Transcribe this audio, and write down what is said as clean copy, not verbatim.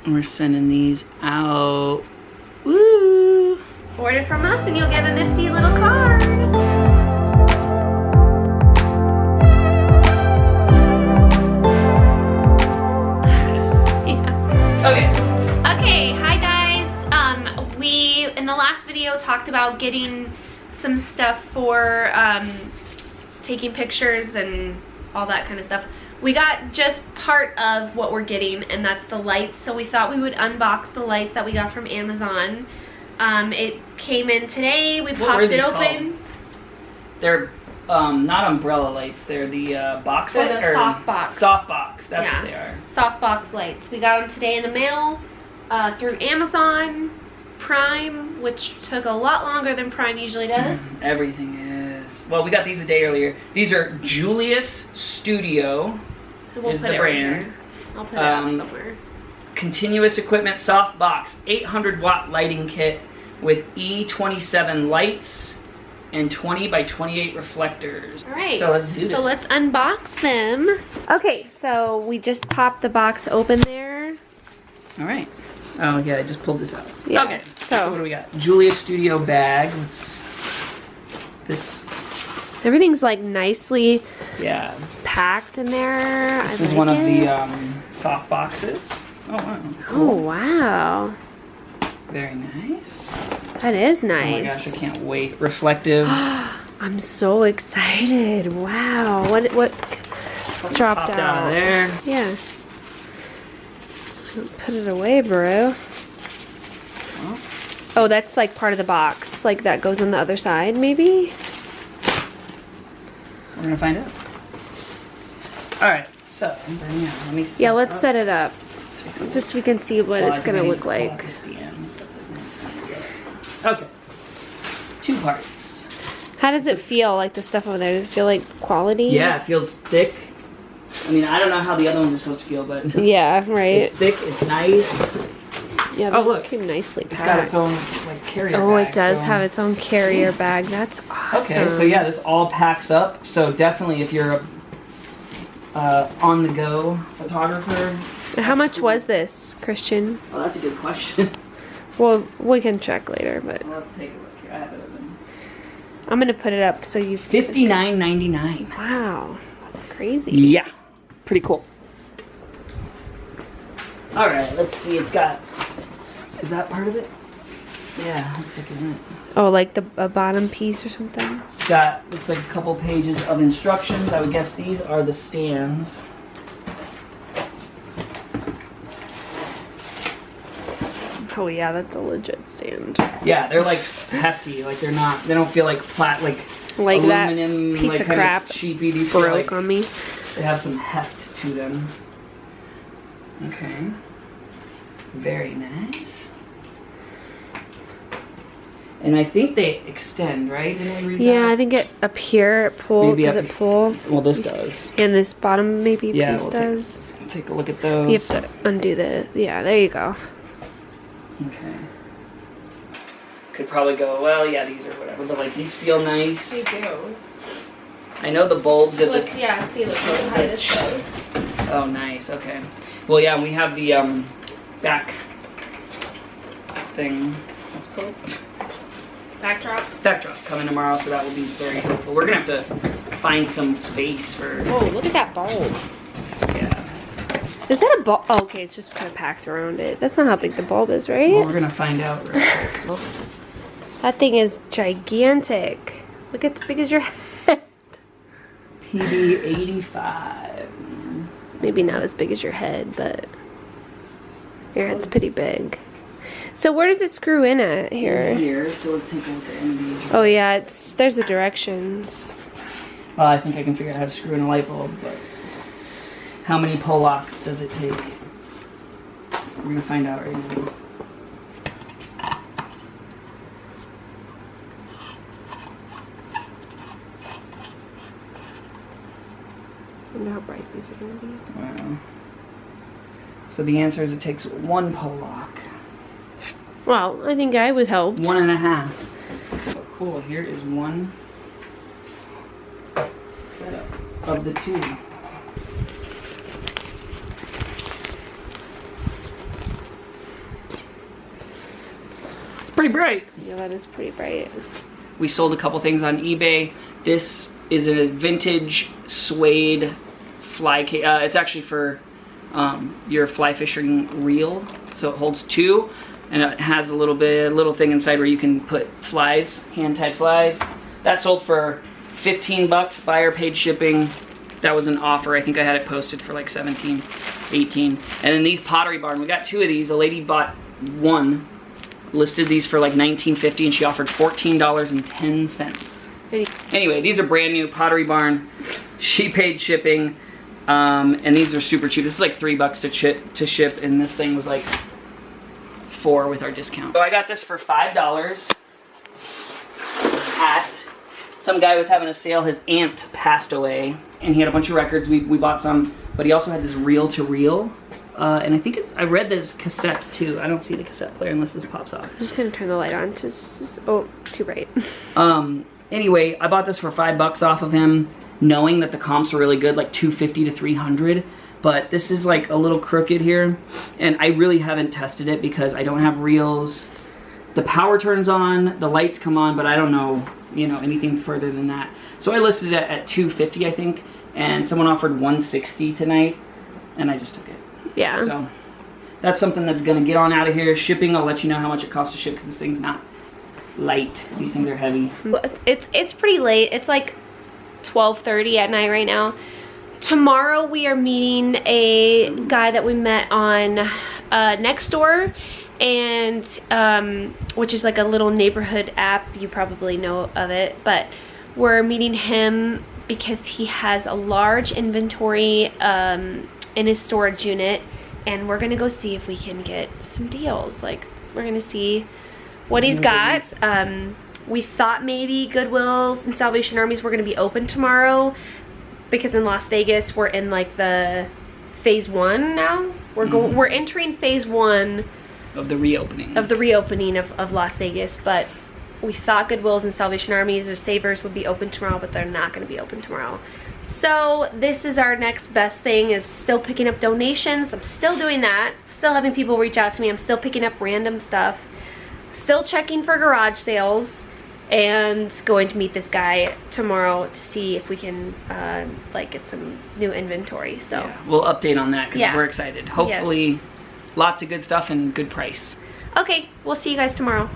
We're sending these out. Woo! Order from us and you'll get a nifty little card. Yeah. Okay, hi guys. We, in the last video, talked about getting some stuff for taking pictures and all that kind of stuff. We got just part of what we're getting, and that's the lights. So we thought we would unbox the lights that we got from Amazon. It came in today. We popped it open. They're not umbrella lights. They're the box light. They're the soft box. Soft box. That's what they are. Soft box lights. We got them today in the mail through Amazon Prime, which took a lot longer than Prime usually does. Everything is. Well, we got these a day earlier. These are Julius Studio. We'll is put the it brand. Right here. I'll put it up somewhere. Continuous equipment soft box, 800-watt lighting kit with E27 lights and 20 by 28 reflectors. All right. So let's do this. So let's unbox them. Okay, so we just popped the box open there. All right. Oh yeah, I just pulled this out. Yeah. Okay. So what do we got? Julius Studio bag. This. Everything's like nicely packed in there. This is one of the soft boxes. Oh wow. Cool. Oh wow. Very nice. That is nice. Oh my gosh, I can't wait. Reflective. I'm so excited. Wow. What dropped out of there? Yeah. Put it away, bro. Well, oh, that's like part of the box. Like that goes on the other side, maybe? we're gonna find out. Alright, so let me set let's set it up. Let's take a look. Just so we can see what it's gonna look like. Okay. 2 parts. How does it feel, like the stuff over there? Does it feel like quality? Yeah, it feels thick. I mean, I don't know how the other ones are supposed to feel, but yeah, right. It's thick, it's nice. Yeah, this is pretty nicely packed. It's got its own like carrier bag. Oh, it does have its own carrier bag. That's awesome. Okay, so yeah, this all packs up. So definitely if you're a on-the-go photographer. How much was this, Christian? Oh, that's a good question. Well, we can check later, but Well, let's take a look here. I have it open. I'm gonna put it up so you. $59.99. Wow, that's crazy. Yeah, pretty cool. All right, let's see. It's got. Is that part of it? Yeah, looks like isn't it? Oh, like a bottom piece or something. It's got looks like a couple pages of instructions. I would guess these are the stands. Oh yeah, that's a legit stand. Yeah, they're like hefty. Like they're not. They don't feel like like that aluminum, piece like of kind crap cheapy. These broke feel like on me. they have some heft to them. Okay. Very nice. And I think they extend, right? Didn't we read that? Yeah, I think it up here it pulls. Maybe Does it pull? Well, this does. And this bottom maybe piece we'll does. Take a look at those. You have to undo the. Yeah, there you go. Okay. Could probably go, well, yeah, these are whatever, but like these feel nice. They do. I know the bulbs at the. Yeah, see, look how high this goes. Oh, nice. Okay. Well, yeah, we have the back thing. What's it called? Backdrop. Backdrop coming tomorrow, so that will be very helpful. We're gonna have to find some space for. Whoa, look at that bulb. Yeah. Is that a bulb? Oh, okay, it's just kind of packed around it. That's not how big the bulb is, right? Well, we're gonna find out real quick. That thing is gigantic. Look, it's as big as your head. PB85. Maybe not as big as your head, but your head's pretty big. So where does it screw in at here? Here, so let's take a look at any of these. Oh yeah, there's the directions. I think I can figure out how to screw in a light bulb, but how many pull locks does it take? We're gonna find out right now. I wonder how bright these are gonna be. Wow. So the answer is it takes 1 pull lock. Well, I think I would help. 1.5. So cool. Here is one setup of the 2. pretty bright. Yeah, that is pretty bright. We sold a couple things on eBay. This is a vintage suede fly cage. It's actually for your fly fishing reel. So it holds 2, and it has a little thing inside where you can put flies, hand-tied flies. That sold for 15 bucks. Buyer paid shipping. That was an offer. I think I had it posted for like 17, 18. And then these Pottery Barn, we got 2 of these. A lady bought 1, listed these for like $19.50, and she offered $14.10. Anyway, these are brand new Pottery Barn. She paid shipping, and these are super cheap. This is like $3 to ship, and this thing was like $4 with our discount. So I got this for $5 at some guy was having a sale. His aunt passed away, and he had a bunch of records. We bought some, but he also had this reel-to-reel, and I think I read this cassette too. I don't see the cassette player unless this pops off. I'm just gonna turn the light on. Oh, too bright. Anyway, I bought this for $5 off of him, knowing that the comps were really good, like 250 to 300. But this is like a little crooked here, and I really haven't tested it because I don't have reels. The power turns on, the lights come on, but I don't know, anything further than that. So I listed it at $250, I think, and someone offered $160 tonight, and I just took it. Yeah. So that's something that's gonna get on out of here. Shipping, I'll let you know how much it costs to ship because this thing's not light. These things are heavy. It's pretty late. It's like 12:30 at night right now. Tomorrow we are meeting a guy that we met on Nextdoor, and which is like a little neighborhood app. You probably know of it, but we're meeting him because he has a large inventory in his storage unit, and we're gonna go see if we can get some deals. Like, we're gonna see what he's got. We thought maybe Goodwills and Salvation Armies were gonna be open tomorrow, because in Las Vegas we're in like the phase 1 now. We're entering phase 1 of the reopening of Las Vegas, but we thought Goodwills and Salvation Armies or Savers would be open tomorrow, but they're not going to be open tomorrow. So this is our next best thing, is still picking up donations. I'm still doing that, still having people reach out to me. I'm still picking up random stuff, still checking for garage sales, and going to meet this guy tomorrow to see if we can like get some new inventory. So yeah, we'll update on that because we're excited. Hopefully lots of good stuff and good price. Okay, we'll see you guys tomorrow.